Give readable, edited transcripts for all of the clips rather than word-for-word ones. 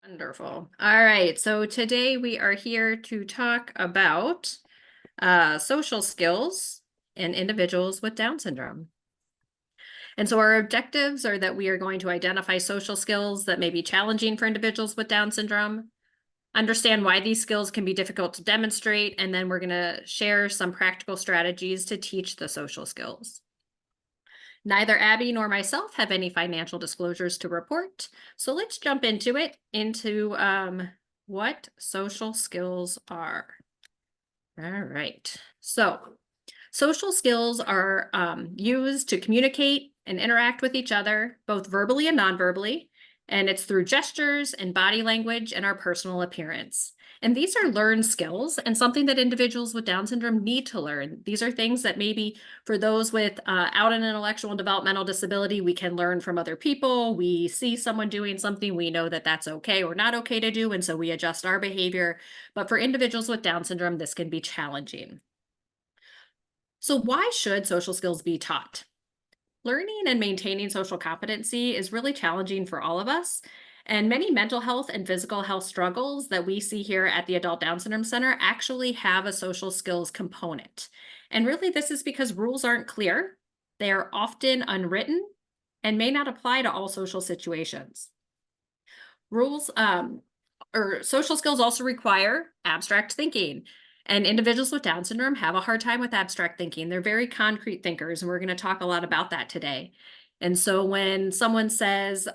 Wonderful. All right. So today we are here to talk about social skills in individuals with Down syndrome. And so our objectives are that we are going to identify social skills that may be challenging for individuals with Down syndrome, understand why these skills can be difficult to demonstrate, and then we're going to share some practical strategies to teach the social skills. Neither Abby nor myself have any financial disclosures to report. So let's jump into what social skills are. All right. So social skills are used to communicate and interact with each other, both verbally and non-verbally. And it's through gestures and body language and our personal appearance. And these are learned skills and something that individuals with Down syndrome need to learn. These are things that maybe for those with out an intellectual and developmental disability, we can learn from other people. We see someone doing something, we know that that's okay or not okay to do, and so we adjust our behavior. But for individuals with Down syndrome, this can be challenging. So why should social skills be taught? Learning and maintaining social competency is really challenging for all of us. And many mental health and physical health struggles that we see here at the Adult Down Syndrome Center actually have a social skills component. And really, this is because rules aren't clear, they are often unwritten, and may not apply to all social situations. Rules or social skills also require abstract thinking. And individuals with Down syndrome have a hard time with abstract thinking. They're very concrete thinkers, and we're going to talk a lot about that today. And so when someone says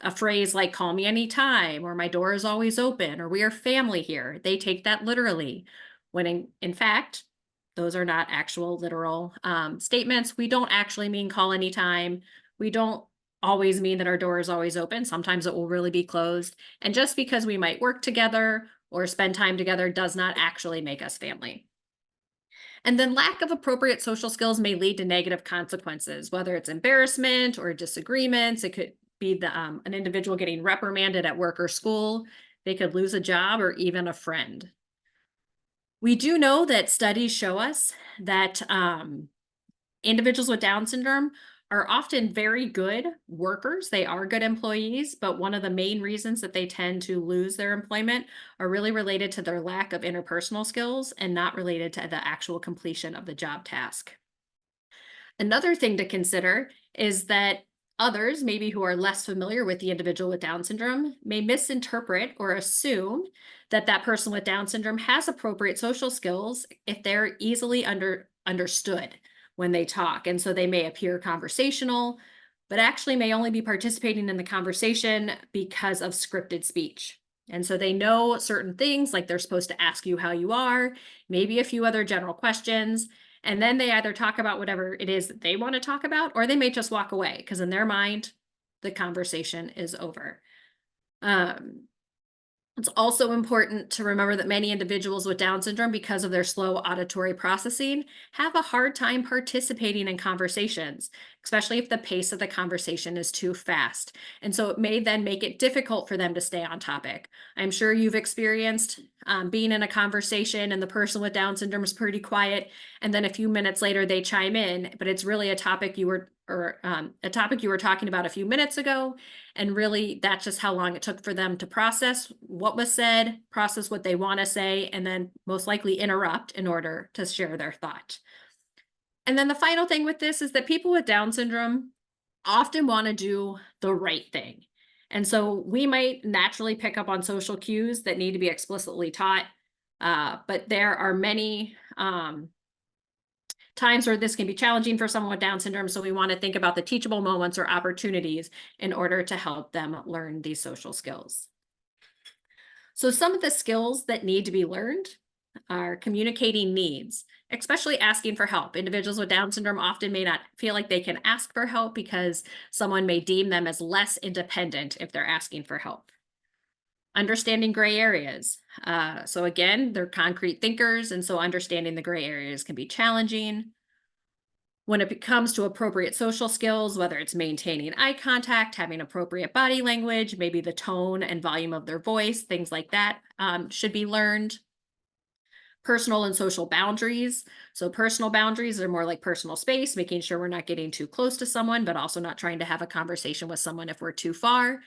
a phrase like call me anytime, or my door is always open, or we are family here, they take that literally, when in fact, those are not actual literal statements. We don't actually mean call anytime. We don't always mean that our door is always open. Sometimes it will really be closed. And just because we might work together or spend time together does not actually make us family. And then lack of appropriate social skills may lead to negative consequences, whether it's embarrassment or disagreements. It could be an individual getting reprimanded at work or school. They could lose a job or even a friend. We do know that studies show us that individuals with Down syndrome are often very good workers. They are good employees, but one of the main reasons that they tend to lose their employment are really related to their lack of interpersonal skills and not related to the actual completion of the job task. Another thing to consider is that others, maybe who are less familiar with the individual with Down syndrome, may misinterpret or assume that that person with Down syndrome has appropriate social skills if they're easily understood when they talk. And so they may appear conversational, but actually may only be participating in the conversation because of scripted speech. And so they know certain things, like they're supposed to ask you how you are, maybe a few other general questions. And then they either talk about whatever it is that they want to talk about, or they may just walk away because in their mind, the conversation is over. It's also important to remember that many individuals with Down syndrome, because of their slow auditory processing, have a hard time participating in conversations, especially if the pace of the conversation is too fast. And so it may then make it difficult for them to stay on topic. I'm sure you've experienced being in a conversation and the person with Down syndrome is pretty quiet, and then a few minutes later they chime in, but it's really a topic you were talking about a few minutes ago. And really, that's just how long it took for them to process what was said, process what they want to say, and then most likely interrupt in order to share their thought. And then the final thing with this is that people with Down syndrome often want to do the right thing. And so we might naturally pick up on social cues that need to be explicitly taught, but there are many times where this can be challenging for someone with Down syndrome. So we want to think about the teachable moments or opportunities in order to help them learn these social skills. So some of the skills that need to be learned are communicating needs, especially asking for help. Individuals with Down syndrome often may not feel like they can ask for help because someone may deem them as less independent if they're asking for help. Understanding gray areas. So again, they're concrete thinkers, and so understanding the gray areas can be challenging. When it comes to appropriate social skills, whether it's maintaining eye contact, having appropriate body language, maybe the tone and volume of their voice, things like that should be learned. Personal and social boundaries. So personal boundaries are more like personal space, making sure we're not getting too close to someone, but also not trying to have a conversation with someone if we're too far.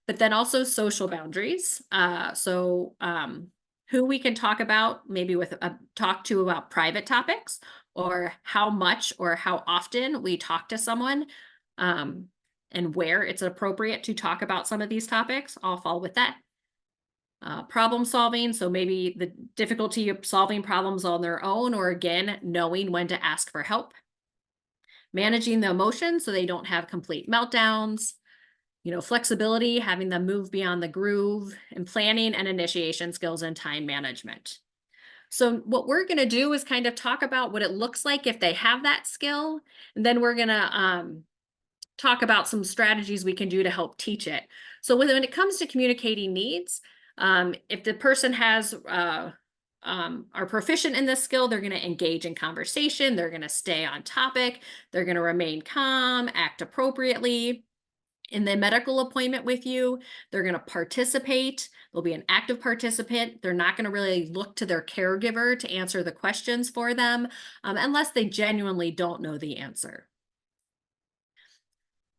but then also social boundaries. Who we can talk about, maybe talk to about private topics, or how much or how often we talk to someone, um, and where it's appropriate to talk about some of these topics all fall with that. Problem solving, so maybe the difficulty of solving problems on their own, or again, knowing when to ask for help. Managing the emotions so they don't have complete meltdowns. Flexibility, having them move beyond the groove, and planning and initiation skills and time management. So what we're going to do is kind of talk about what it looks like if they have that skill, and then we're going to talk about some strategies we can do to help teach it. So when it comes to communicating needs, if the person are proficient in this skill, they're going to engage in conversation, they're going to stay on topic, they're going to remain calm, act appropriately. In the medical appointment with you, they're going to participate. They'll be an active participant. They're not going to really look to their caregiver to answer the questions for them, unless they genuinely don't know the answer.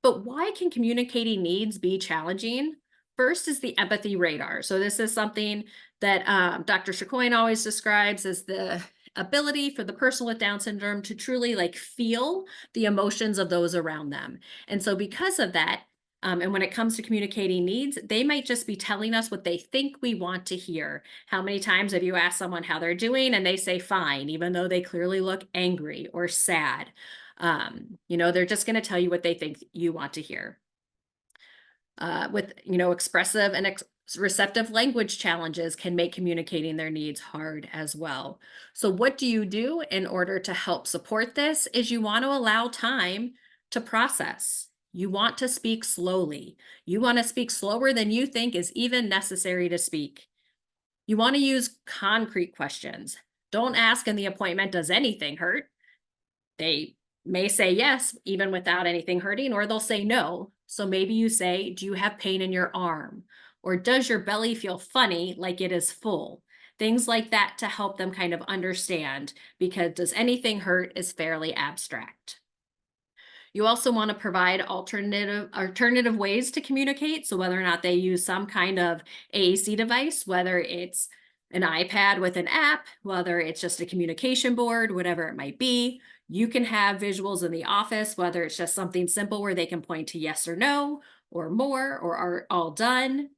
But why can communicating needs be challenging? First is the empathy radar. So this is something that Dr. Chacoin always describes as the ability for the person with Down syndrome to truly feel the emotions of those around them. And so because of that, and when it comes to communicating needs, they might just be telling us what they think we want to hear. How many times have you asked someone how they're doing and they say fine, even though they clearly look angry or sad? They're just going to tell you what they think you want to hear. With expressive and receptive language challenges can make communicating their needs hard as well. So what do you do in order to help support this is you want to allow time to process. You want to speak slowly. You want to speak slower than you think is even necessary to speak. You want to use concrete questions. Don't ask in the appointment, does anything hurt? They may say yes, even without anything hurting, or they'll say no. So maybe you say, do you have pain in your arm? Or does your belly feel funny, like it is full? Things like that to help them kind of understand, because does anything hurt is fairly abstract. You also want to provide alternative ways to communicate. So whether or not they use some kind of AAC device, whether it's an iPad with an app, whether it's just a communication board, whatever it might be. You can have visuals in the office, whether it's just something simple where they can point to yes or no, or more, or are all done.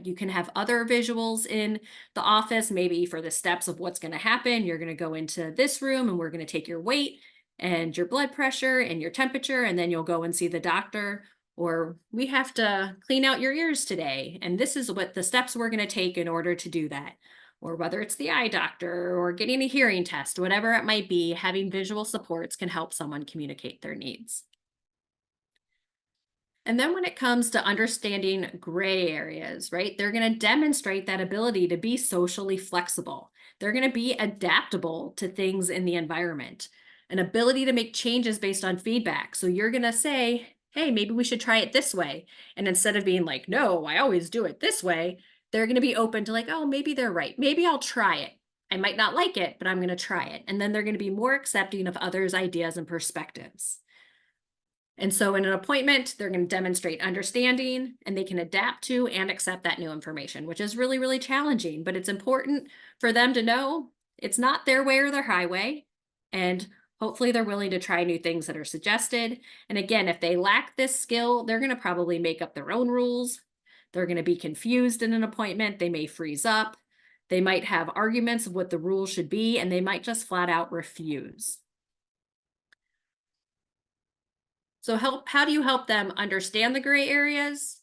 You can have other visuals in the office, maybe for the steps of what's going to happen. You're going to go into this room and we're going to take your weight and your blood pressure and your temperature, and then you'll go and see the doctor. Or we have to clean out your ears today, and this is what the steps we're going to take in order to do that. Or whether it's the eye doctor or getting a hearing test, whatever it might be, having visual supports can help someone communicate their needs. And then when it comes to understanding gray areas, right, they're going to demonstrate that ability to be socially flexible. They're going to be adaptable to things in the environment, an ability to make changes based on feedback. So you're going to say, hey, maybe we should try it this way. And instead of being like, no, I always do it this way, they're going to be open to oh, maybe they're right. Maybe I'll try it. I might not like it, but I'm going to try it. And then they're going to be more accepting of others' ideas and perspectives. And so in an appointment, they're going to demonstrate understanding, and they can adapt to and accept that new information, which is really, really challenging. But it's important for them to know it's not their way or their highway. And hopefully they're willing to try new things that are suggested. And again, if they lack this skill, they're going to probably make up their own rules. They're going to be confused in an appointment. They may freeze up. They might have arguments of what the rules should be, and they might just flat out refuse. So how do you help them understand the gray areas?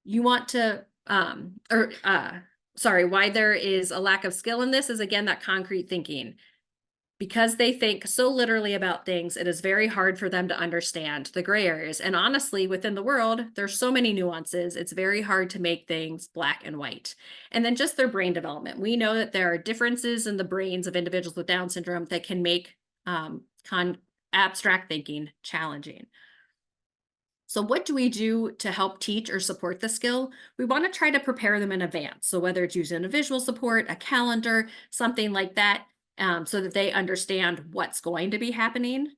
You want to, why there is a lack of skill in this is, again, that concrete thinking. Because they think so literally about things, it is very hard for them to understand the gray areas. And honestly, within the world, there's so many nuances. It's very hard to make things black and white. And then just their brain development. We know that there are differences in the brains of individuals with Down syndrome that can make abstract thinking challenging. So what do we do to help teach or support the skill? We want to try to prepare them in advance. So whether it's using a visual support, a calendar, something like that, so that they understand what's going to be happening.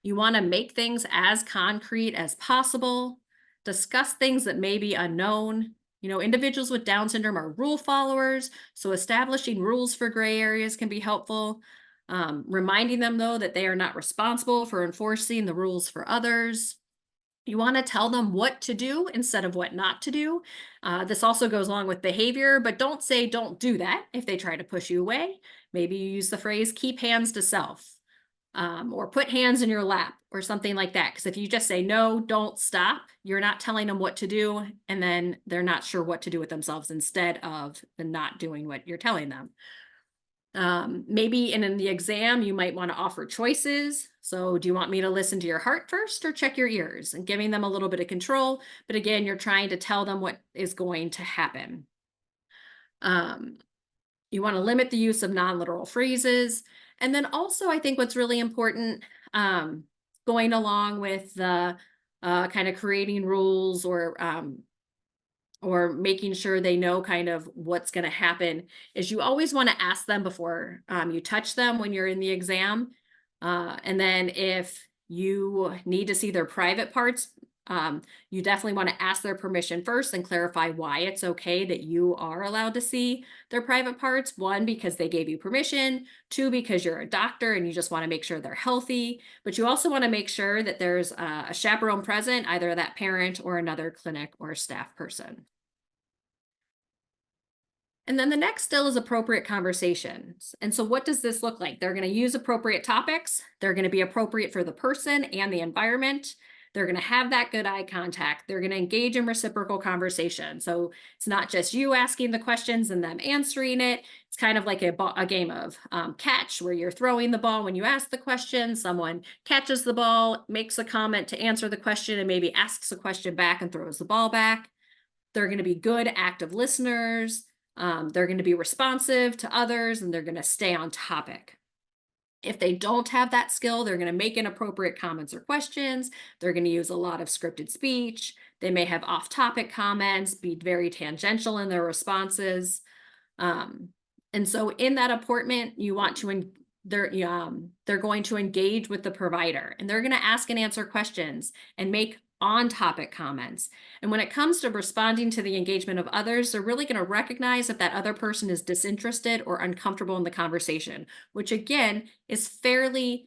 You want to make things as concrete as possible. discuss things that may be unknown. Individuals with Down syndrome are rule followers, so establishing rules for gray areas can be helpful. Reminding them, though, that they are not responsible for enforcing the rules for others. You want to tell them what to do instead of what not to do. This also goes along with behavior, but don't say don't do that if they try to push you away. Maybe you use the phrase keep hands to self, or put hands in your lap or something like that. Because if you just say no, don't stop, you're not telling them what to do, and then they're not sure what to do with themselves instead of the not doing what you're telling them. Maybe in the exam, you might want to offer choices. So do you want me to listen to your heart first or check your ears? And giving them a little bit of control. But again, you're trying to tell them what is going to happen. You want to limit the use of non-literal phrases. And then also, I think what's really important, going along with the kind of creating rules or making sure they know kind of what's going to happen, is you always want to ask them before you touch them when you're in the exam. And then if you need to see their private parts, you definitely want to ask their permission first and clarify why it's okay that you are allowed to see their private parts. One, because they gave you permission. Two, because you're a doctor and you just want to make sure they're healthy. But you also want to make sure that there's a chaperone present, either that parent or another clinic or staff person. And then the next skill is appropriate conversations. And so what does this look like? They're going to use appropriate topics. They're going to be appropriate for the person and the environment. They're going to have that good eye contact. They're going to engage in reciprocal conversation. So it's not just you asking the questions and them answering it. It's kind of like a game of catch, where you're throwing the ball when you ask the question. Someone catches the ball, makes a comment to answer the question, and maybe asks a question back and throws the ball back. They're going to be good, active listeners. They're going to be responsive to others, and they're going to stay on topic. If they don't have that skill, they're going to make inappropriate comments or questions. They're going to use a lot of scripted speech. They may have off-topic comments, be very tangential in their responses. And so in that appointment, you want to, they're going to engage with the provider, and they're going to ask and answer questions and make on-topic comments. And when it comes to responding to the engagement of others, they're really going to recognize if that other person is disinterested or uncomfortable in the conversation, which again is fairly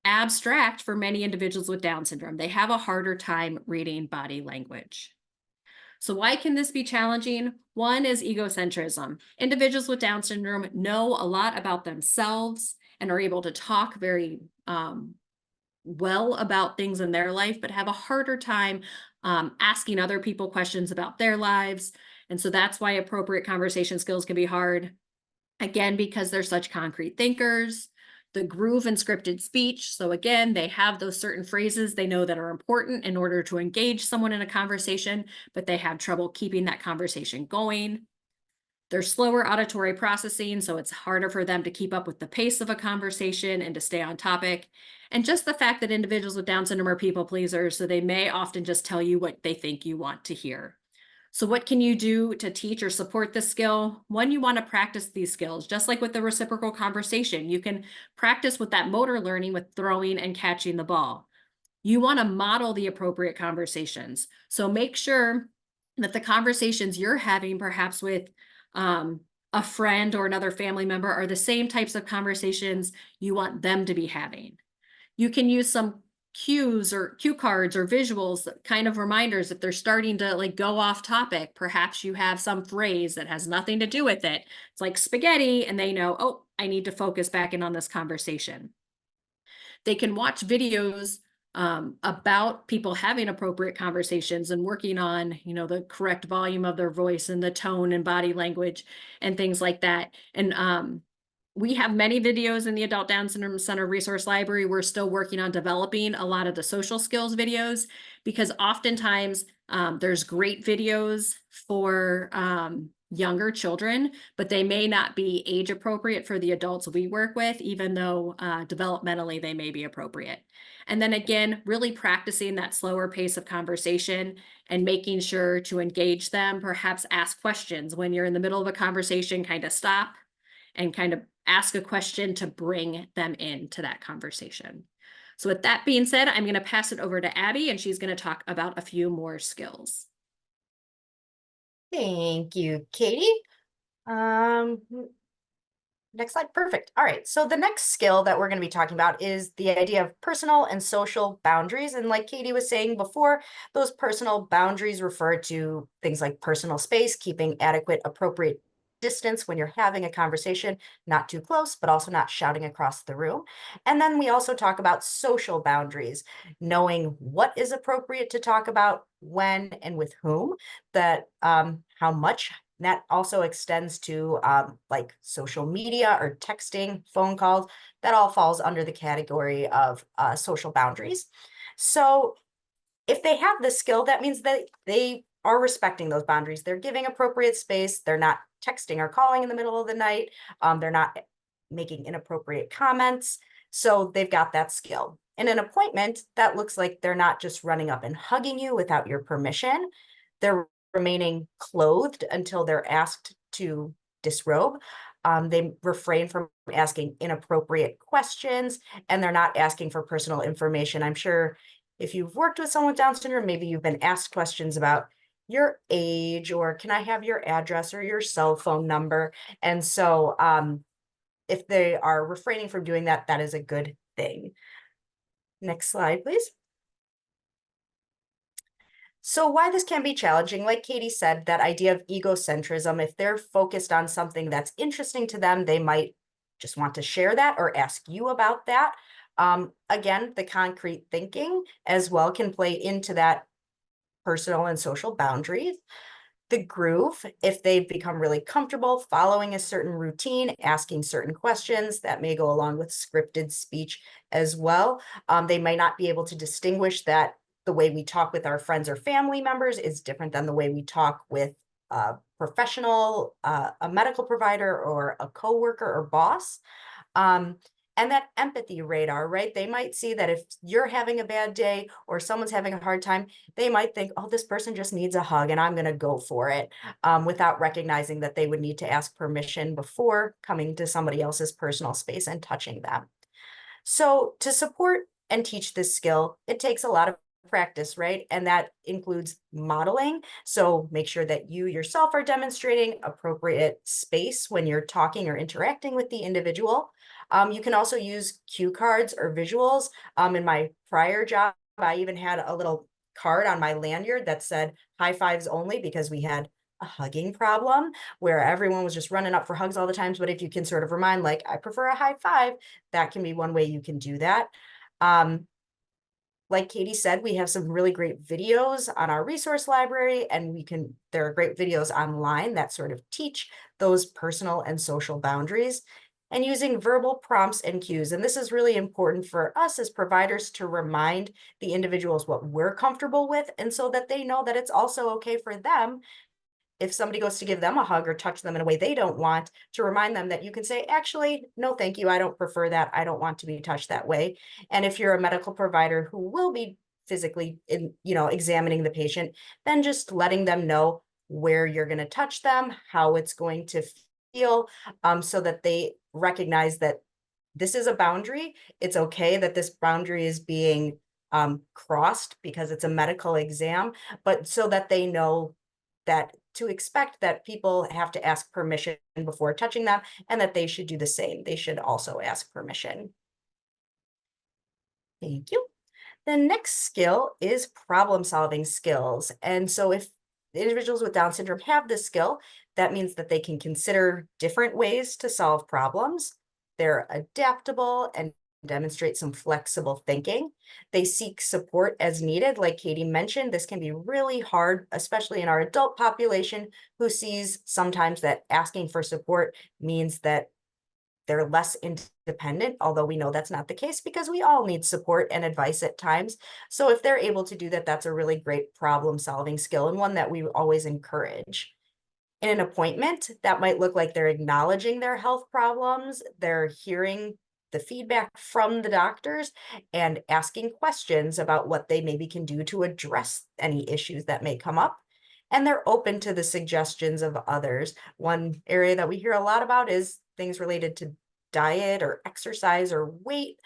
abstract for many individuals with Down syndrome. They have a harder time reading body language. So why can this be challenging? One is egocentrism. Individuals with Down syndrome know a lot about themselves and are able to talk very well about things in their life, but have a harder time asking other people questions about their lives. And so that's why appropriate conversation skills can be hard. Again, because they're such concrete thinkers. The groove and scripted speech. So again, they have those certain phrases they know that are important in order to engage someone in a conversation, but they have trouble keeping that conversation going. They're slower auditory processing, so it's harder for them to keep up with the pace of a conversation and to stay on topic. And just the fact that individuals with Down syndrome are people pleasers, so they may often just tell you what they think you want to hear. So what can you do to teach or support this skill? One, you want to practice these skills, just like with the reciprocal conversation. You can practice with that motor learning with throwing and catching the ball. You want to model the appropriate conversations. So make sure that the conversations you're having, perhaps with a friend or another family member, are the same types of conversations you want them to be having. You can use some cues or cue cards or visuals, kind of reminders if they're starting to like go off topic. Perhaps you have some phrase that has nothing to do with it. It's like spaghetti, and they know, oh, I need to focus back in on this conversation. They can watch videos about people having appropriate conversations and working on, the correct volume of their voice and the tone and body language and things like that. And we have many videos in the Adult Down Syndrome Center Resource Library. We're still working on developing a lot of the social skills videos, because oftentimes there's great videos for younger children, but they may not be age appropriate for the adults we work with, even though developmentally they may be appropriate. And then again, really practicing that slower pace of conversation and making sure to engage them, perhaps ask questions when you're in the middle of a conversation, kind of stop and kind of ask a question to bring them into that conversation. So with that being said, I'm going to pass it over to Abby, and she's going to talk about a few more skills. Thank you, Katie. Um, Next slide. Perfect. All right. So the next skill that we're going to be talking about is the idea of personal and social boundaries. And like Katie was saying before, those personal boundaries refer to things like personal space, keeping adequate, appropriate distance when you're having a conversation, not too close, but also not shouting across the room. And then we also talk about social boundaries, knowing what is appropriate to talk about, when and with whom, that how much that also extends to like social media or texting, phone calls. That all falls under the category of social boundaries. So if they have this skill, that means that they are respecting those boundaries. They're giving appropriate space. They're not texting or calling in the middle of the night. They're not making inappropriate comments. So they've got that skill. In an appointment, that looks like they're not just running up and hugging you without your permission. They're remaining clothed until they're asked to disrobe. They refrain from asking inappropriate questions, and they're not asking for personal information. I'm sure if you've worked with someone with Down syndrome, maybe you've been asked questions about your age, or can I have your address or your cell phone number? And so if they are refraining from doing that, that is a good thing. Next slide, please. So why this can be challenging, like Katie said, that idea of egocentrism, if they're focused on something that's interesting to them, they might just want to share that or ask you about that. Again, the concrete thinking as well can play into that personal and social boundaries. The groove, if they've become really comfortable following a certain routine, asking certain questions, that may go along with scripted speech as well. They might not be able to distinguish that the way we talk with our friends or family members is different than the way we talk with a professional, a medical provider, or a coworker or boss. Um, and that empathy radar, right? They might see that if you're having a bad day or someone's having a hard time, they might think, oh, this person just needs a hug and I'm going to go for it, without recognizing that they would need to ask permission before coming to somebody else's personal space and touching them. So to support and teach this skill, it takes a lot of practice, right? And that includes modeling. So make sure that you yourself are demonstrating appropriate space when you're talking or interacting with the individual. You can also use cue cards or visuals. In my prior job, I even had a little card on my lanyard that said high fives only, because we had a hugging problem where everyone was just running up for hugs all the times. But if you can sort of remind, like, I prefer a high five, that can be one way you can do that. Like Katie said, we have some really great videos on our resource library, and there are great videos online that sort of teach those personal and social boundaries, and using verbal prompts and cues. And this is really important for us as providers to remind the individuals what we're comfortable with, and so that they know that it's also okay for them if somebody goes to give them a hug or touch them in a way they don't want, to remind them that you can say, actually, no, thank you. I don't prefer that. I don't want to be touched that way. And if you're a medical provider who will be physically examining the patient, then just letting them know where you're going to touch them, how it's going to feel, so that they recognize that this is a boundary. It's okay that this boundary is being crossed because it's a medical exam, but so that they know that to expect that people have to ask permission before touching them, and that they should do the same. They should also ask permission. Thank you. The next skill is problem solving skills. And so if individuals with Down syndrome have this skill, that means that they can consider different ways to solve problems. They're adaptable and demonstrate some flexible thinking. They seek support as needed. Like Katie mentioned, this can be really hard, especially in our adult population, who sees sometimes that asking for support means that they're less independent, although we know that's not the case because we all need support and advice at times. So if they're able to do that, that's a really great problem solving skill, and one that we always encourage. In an appointment, that might look like they're acknowledging their health problems, they're hearing the feedback from the doctors, and asking questions about what they maybe can do to address any issues that may come up. And they're open to the suggestions of others. One area that we hear a lot about is things related to diet or exercise or weight.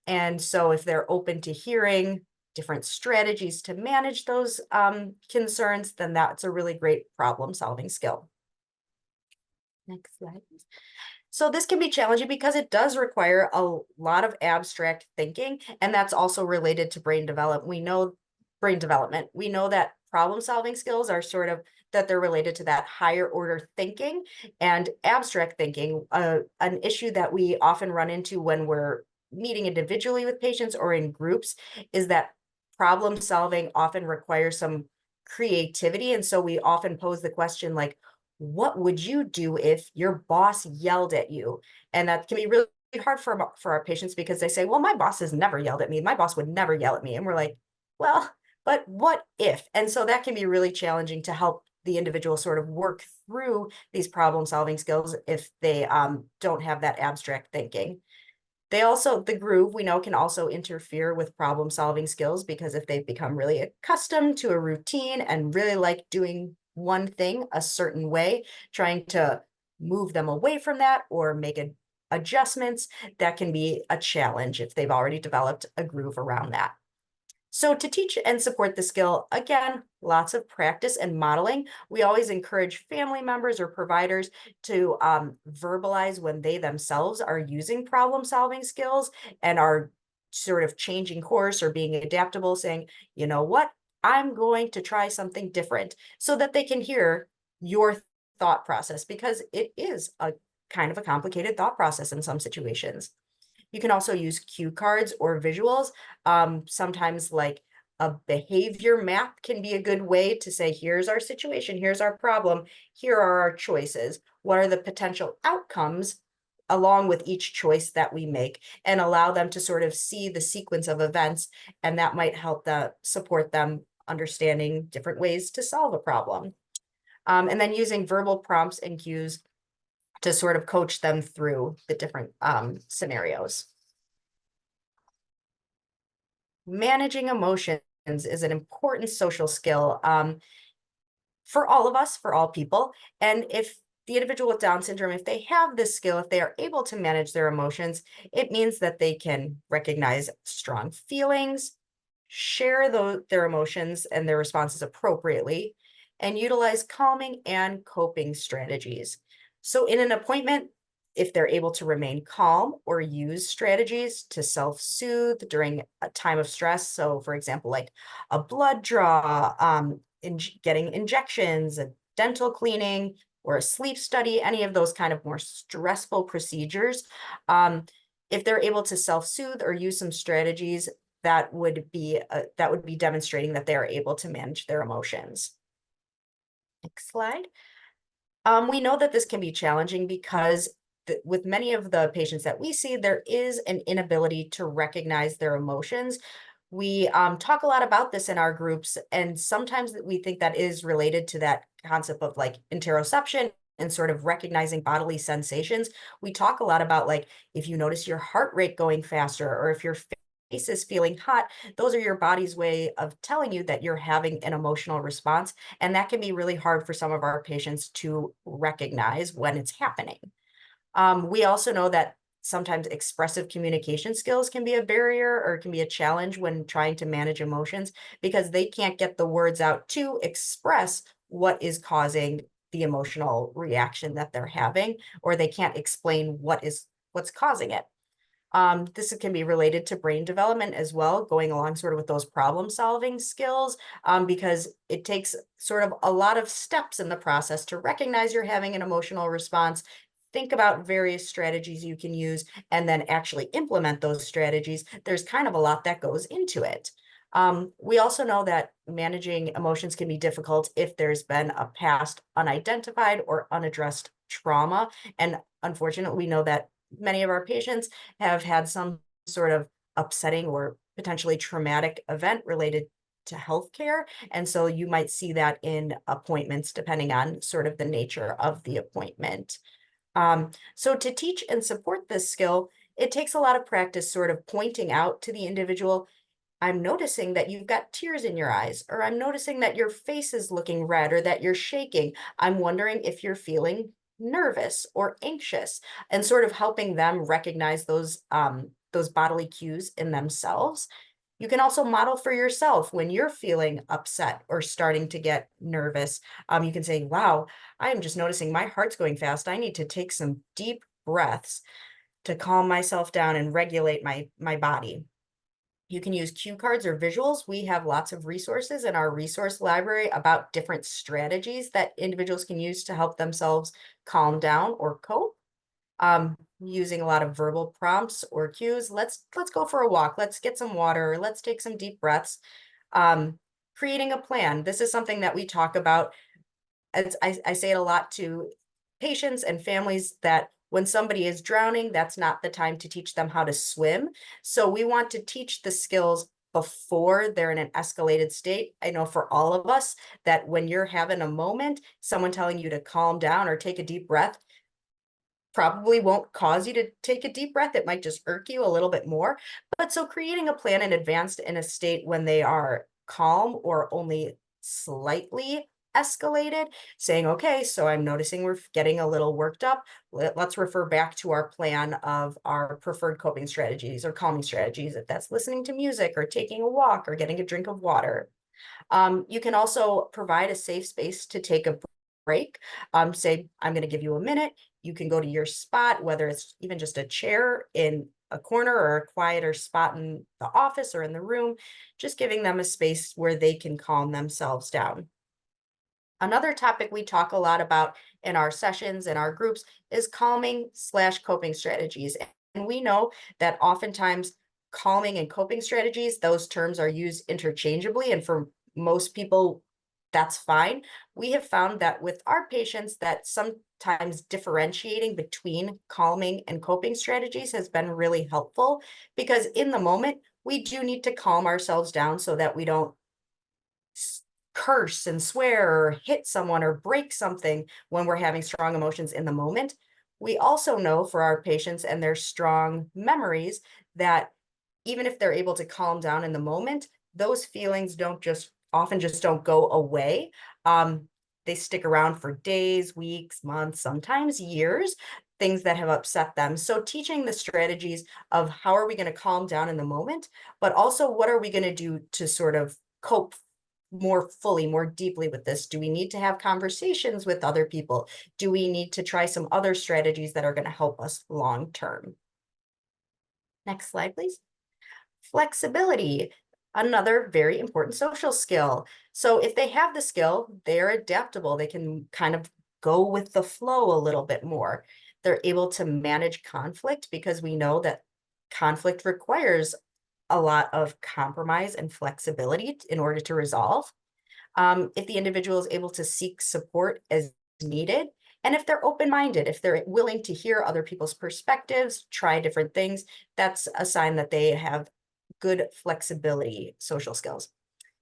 And so if they're open to hearing different strategies to manage those concerns, then that's a really great problem solving skill. Next slide. So this can be challenging because it does require a lot of abstract thinking, and that's also related to brain development. We know that problem solving skills are sort of that they're related to that higher order thinking and abstract thinking. An issue that we often run into when we're meeting individually with patients or in groups is that problem solving often requires some creativity, and so we often pose the question like, what would you do if your boss yelled at you? And that can be really hard for our patients because they say, well, my boss has never yelled at me. My boss would never yell at me. And we're like, well, but what if? And so that can be really challenging to help the individual sort of work through these problem solving skills if they don't have that abstract thinking. The groove we know can also interfere with problem solving skills because if they've become really accustomed to a routine and really like doing one thing a certain way, trying to move them away from that or make adjustments, that can be a challenge if they've already developed a groove around that. So to teach and support the skill, again, lots of practice and modeling. We always encourage family members or providers to verbalize when they themselves are using problem solving skills and are sort of changing course or being adaptable, saying, you know what, I'm going to try something different so that they can hear your thought process because it is a kind of a complicated thought process in some situations. You can also use cue cards or visuals. Sometimes like a behavior map can be a good way to say, here's our situation, here's our problem, here are our choices. What are the potential outcomes along with each choice that we make and allow them to sort of see the sequence of events. And that might help support them understanding different ways to solve a problem. And then using verbal prompts and cues to sort of coach them through the different scenarios. Managing emotions is an important social skill for all of us, for all people. And if the individual with Down syndrome, if they have this skill, if they are able to manage their emotions, it means that they can recognize strong feelings, share their emotions and their responses appropriately, and utilize calming and coping strategies. So in an appointment, if they're able to remain calm or use strategies to self-soothe during a time of stress. So for example, like a blood draw, getting injections, a dental cleaning, or a sleep study, any of those kind of more stressful procedures. If they're able to self-soothe or use some strategies, that would be demonstrating that they are able to manage their emotions. Next slide. We know that this can be challenging because with many of the patients that we see, there is an inability to recognize their emotions. We talk a lot about this in our groups, and sometimes we think that is related to that concept of like interoception and sort of recognizing bodily sensations. We talk a lot about like if you notice your heart rate going faster or if your face is feeling hot, those are your body's way of telling you that you're having an emotional response. And that can be really hard for some of our patients to recognize when it's happening. We also know that sometimes expressive communication skills can be a barrier or can be a challenge when trying to manage emotions because they can't get the words out to express what is causing the emotional reaction that they're having, or they can't explain what's causing it. This can be related to brain development as well, going along sort of with those problem solving skills, because it takes sort of a lot of steps in the process to recognize you're having an emotional response, think about various strategies you can use, and then actually implement those strategies. There's kind of a lot that goes into it. We also know that managing emotions can be difficult if there's been a past unidentified or unaddressed trauma. And unfortunately, we know that many of our patients have had some sort of upsetting or potentially traumatic event related to healthcare. And so you might see that in appointments, depending on sort of the nature of the appointment. So to teach and support this skill, it takes a lot of practice sort of pointing out to the individual, I'm noticing that you've got tears in your eyes, or I'm noticing that your face is looking red or that you're shaking. I'm wondering if you're feeling nervous or anxious, and sort of helping them recognize those bodily cues in themselves. You can also model for yourself when you're feeling upset or starting to get nervous. You can say, wow, I am just noticing my heart's going fast. I need to take some deep breaths to calm myself down and regulate my body. You can use cue cards or visuals. We have lots of resources in our resource library about different strategies that individuals can use to help themselves calm down or cope. Using a lot of verbal prompts or cues. Let's go for a walk. Let's get some water. Let's take some deep breaths. Um, Creating a plan. This is something that we talk about. I say it a lot to patients and families that when somebody is drowning, that's not the time to teach them how to swim. So we want to teach the skills before they're in an escalated state. I know for all of us that when you're having a moment, someone telling you to calm down or take a deep breath probably won't cause you to take a deep breath. It might just irk you a little bit more. But so creating a plan in advance in a state when they are calm or only slightly escalated, saying, okay, so I'm noticing we're getting a little worked up. Let's refer back to our plan of our preferred coping strategies or calming strategies, if that's listening to music or taking a walk or getting a drink of water. You can also provide a safe space to take a break. Say, I'm going to give you a minute. You can go to your spot, whether it's even just a chair in a corner or a quieter spot in the office or in the room, just giving them a space where they can calm themselves down. Another topic we talk a lot about in our sessions and our groups is calming/coping strategies. And we know that oftentimes calming and coping strategies, those terms are used interchangeably. And for most people, that's fine. We have found that with our patients that sometimes differentiating between calming and coping strategies has been really helpful because in the moment, we do need to calm ourselves down so that we don't curse and swear or hit someone or break something when we're having strong emotions in the moment. We also know for our patients and their strong memories that even if they're able to calm down in the moment, those feelings don't just often just don't go away. They stick around for days, weeks, months, sometimes years, things that have upset them. So teaching the strategies of how are we going to calm down in the moment, but also what are we going to do to sort of cope more fully, more deeply with this? Do we need to have conversations with other people? Do we need to try some other strategies that are going to help us long term? Next slide, please. Flexibility, another very important social skill. So if they have the skill, they're adaptable. They can kind of go with the flow a little bit more. They're able to manage conflict because we know that conflict requires a lot of compromise and flexibility in order to resolve. If the individual is able to seek support as needed, and if they're open-minded, if they're willing to hear other people's perspectives, try different things, that's a sign that they have good flexibility social skills.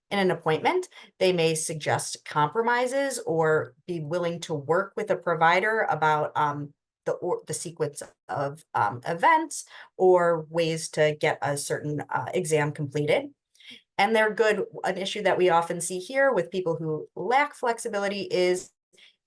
In an appointment, they may suggest compromises or be willing to work with a provider about the sequence of events or ways to get a certain exam completed. And they're good. An issue that we often see here with people who lack flexibility is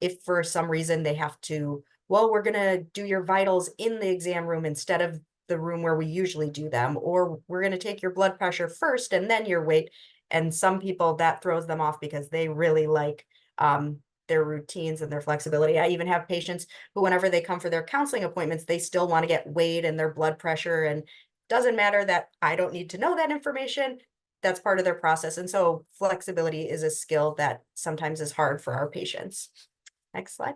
if for some reason they have to, well, we're going to do your vitals in the exam room instead of the room where we usually do them, or we're going to take your blood pressure first and then your weight. And some people that throws them off because they really like their routines and their flexibility. I even have patients who, whenever they come for their counseling appointments, they still want to get weighed and their blood pressure. And doesn't matter that I don't need to know that information. That's part of their process. And so flexibility is a skill that sometimes is hard for our patients. Next slide.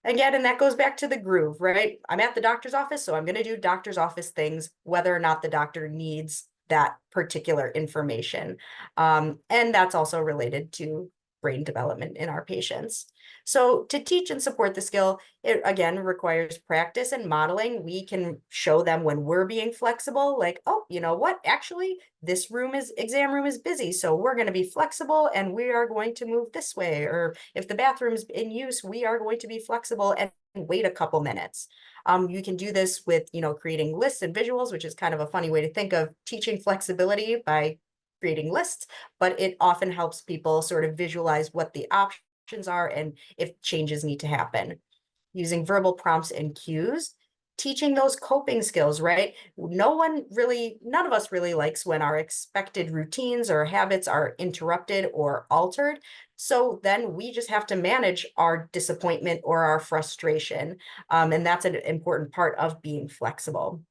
Again, and that goes back to the groove, right? I'm at the doctor's office, so I'm going to do doctor's office things, whether or not the doctor needs that particular information. And that's also related to brain development in our patients. So to teach and support the skill, it again requires practice and modeling. We can show them when we're being flexible, like, oh, you know what? Actually, this exam room is busy, so we're going to be flexible and we are going to move this way. Or if the bathroom's in use, we are going to be flexible and wait a couple minutes. You can do this with, creating lists and visuals, which is kind of a funny way to think of teaching flexibility by creating lists, but it often helps people sort of visualize what the options are and if changes need to happen. using verbal prompts and cues, teaching those coping skills, right? None of us really likes when our expected routines or habits are interrupted or altered. So then we just have to manage our disappointment or our frustration. And that's an important part of being flexible.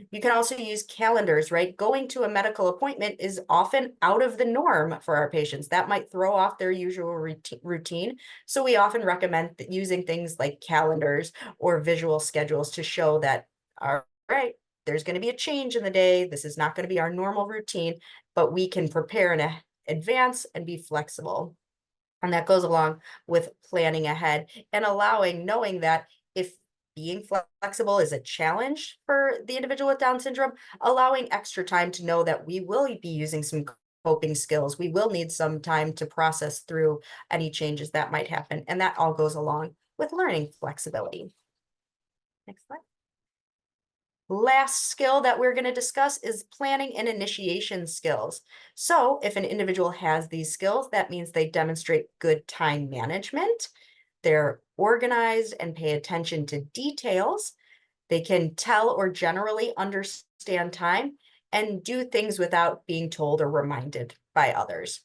You can also use calendars, right? Going to a medical appointment is often out of the norm for our patients. That might throw off their usual routine. So we often recommend using things like calendars or visual schedules to show that, all right, there's going to be a change in the day. This is not going to be our normal routine, but we can prepare in advance and be flexible. And that goes along with planning ahead and knowing that if being flexible is a challenge for the individual with Down syndrome, allowing extra time to know that we will be using some coping skills. We will need some time to process through any changes that might happen. And that all goes along with learning flexibility. Next slide. Last skill that we're going to discuss is planning and initiation skills. So if an individual has these skills, that means they demonstrate good time management. They're organized and pay attention to details. They can tell or generally understand time and do things without being told or reminded by others.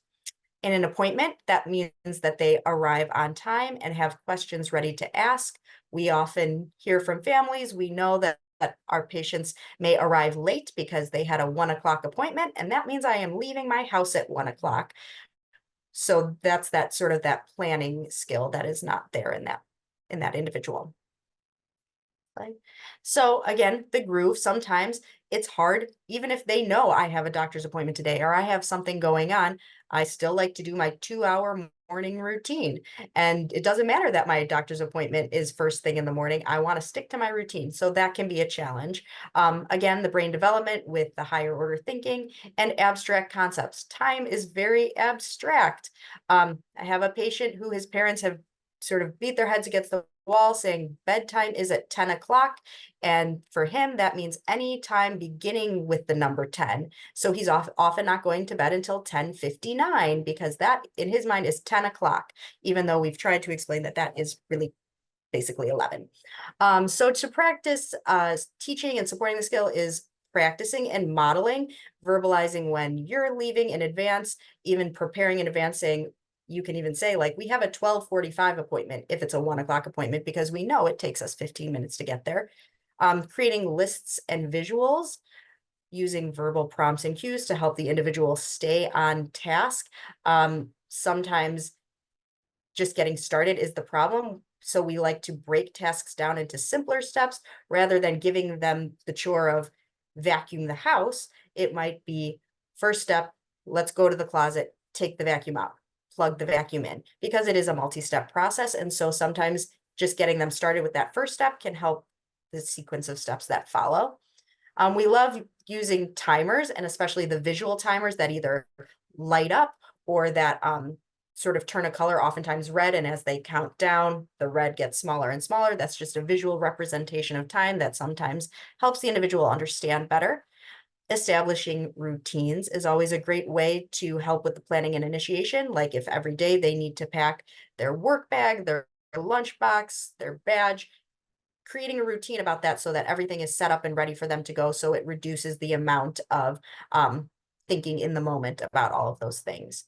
In an appointment, that means that they arrive on time and have questions ready to ask. We often hear from families. We know that our patients may arrive late because they had a 1 o'clock appointment, and that means I am leaving my house at 1 o'clock. So that's that sort of that planning skill that is not there in that individual. Right. So again, the groove, sometimes it's hard, even if they know I have a doctor's appointment today or I have something going on, I still like to do my 2 hour morning routine. And it doesn't matter that my doctor's appointment is first thing in the morning. I want to stick to my routine. So that can be a challenge. Again, the brain development with the higher order thinking and abstract concepts. Time is very abstract. I have a patient who his parents have sort of beat their heads against the wall saying bedtime is at 10 o'clock. And for him, that means any time beginning with the number 10. So he's often not going to bed until 10:59 because that in his mind is 10 o'clock, even though we've tried to explain that that is really basically 11. So to practice teaching and supporting the skill is practicing and modeling, verbalizing when you're leaving in advance, even preparing in advance, saying, you can even say like, we have a 12:45 appointment if it's a 1 o'clock appointment, because we know it takes us 15 minutes to get there. Creating lists and visuals, using verbal prompts and cues to help the individual stay on task. Sometimes just getting started is the problem. So we like to break tasks down into simpler steps rather than giving them the chore of vacuum the house. It might be first step, let's go to the closet, take the vacuum out, plug the vacuum in, because it is a multi-step process. And so sometimes just getting them started with that first step can help the sequence of steps that follow. We love using timers, and especially the visual timers that either light up or that sort of turn a color, oftentimes red, and as they count down, the red gets smaller and smaller. That's just a visual representation of time that sometimes helps the individual understand better. Establishing routines is always a great way to help with the planning and initiation. Like if every day they need to pack their work bag, their lunchbox, their badge, creating a routine about that so that everything is set up and ready for them to go. So it reduces the amount of thinking in the moment about all of those things.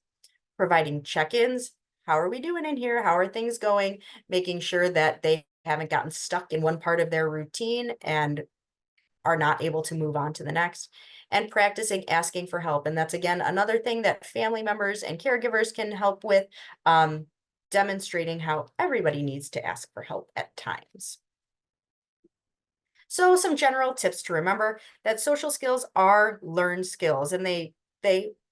Providing check-ins. How are we doing in here? How are things going? Making sure that they haven't gotten stuck in one part of their routine and are not able to move on to the next, and practicing asking for help. And that's, again, another thing that family members and caregivers can help with, demonstrating how everybody needs to ask for help at times. So some general tips to remember: that social skills are learned skills and they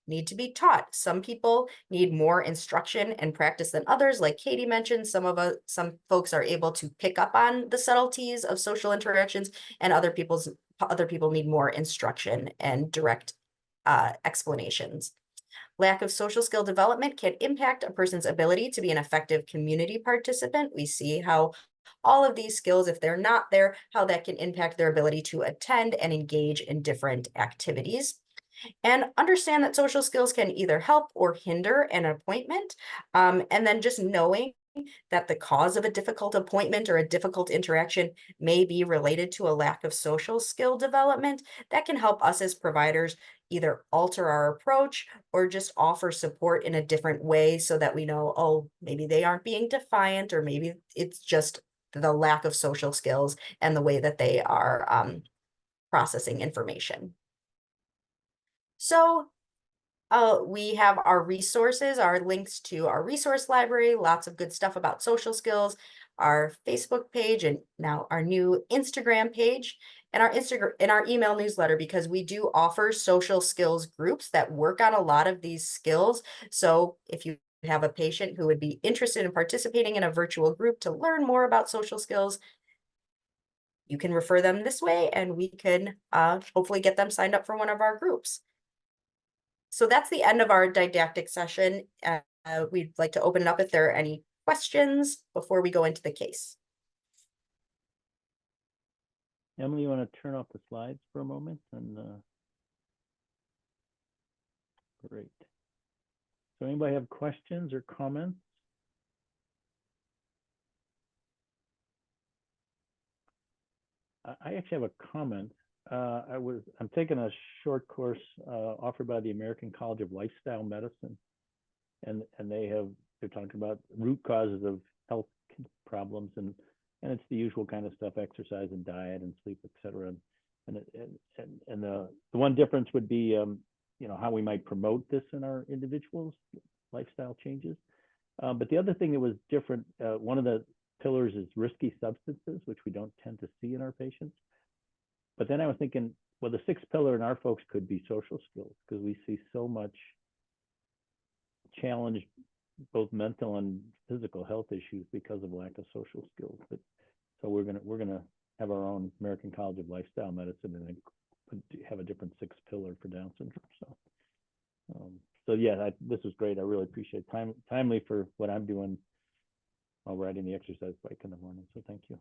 need to be taught. Some people need more instruction and practice than others. Like Katie mentioned, some folks are able to pick up on the subtleties of social interactions, and other people need more instruction and direct explanations. Lack of social skill development can impact a person's ability to be an effective community participant. We see how all of these skills, if they're not there, how that can impact their ability to attend and engage in different activities. And understand that social skills can either help or hinder an appointment. And then just knowing that the cause of a difficult appointment or a difficult interaction may be related to a lack of social skill development, that can help us as providers either alter our approach or just offer support in a different way so that we know, oh, maybe they aren't being defiant, or maybe it's just the lack of social skills and the way that they are processing information. So we have our resources, our links to our resource library, lots of good stuff about social skills, our Facebook page, and now our new Instagram page, and our Instagram and our email newsletter, because we do offer social skills groups that work on a lot of these skills. So if you have a patient who would be interested in participating in a virtual group to learn more about social skills, you can refer them this way, and we can hopefully get them signed up for one of our groups. So that's the end of our didactic session. We'd like to open it up if there are any questions before we go into the case. Emily, you want to turn off the slides for a moment? And great. So anybody have questions or comments? I actually have a comment. I'm taking a short course offered by the American College of Lifestyle Medicine, and they're talking about root causes of health problems, and it's the usual kind of stuff: exercise and diet and sleep, etc. And the one difference would be how we might promote this in our individuals' lifestyle changes. But the other thing that was different, one of the pillars is risky substances, which we don't tend to see in our patients. But then I was thinking, well, the sixth pillar in our folks could be social skills, because we see so much challenge, both mental and physical health issues, because of lack of social skills. So we're gonna have our own American College of Lifestyle Medicine, and then have a different sixth pillar for Down syndrome. So yeah, this was great. I really appreciate timely for what I'm doing while riding the exercise bike in the morning. So thank you.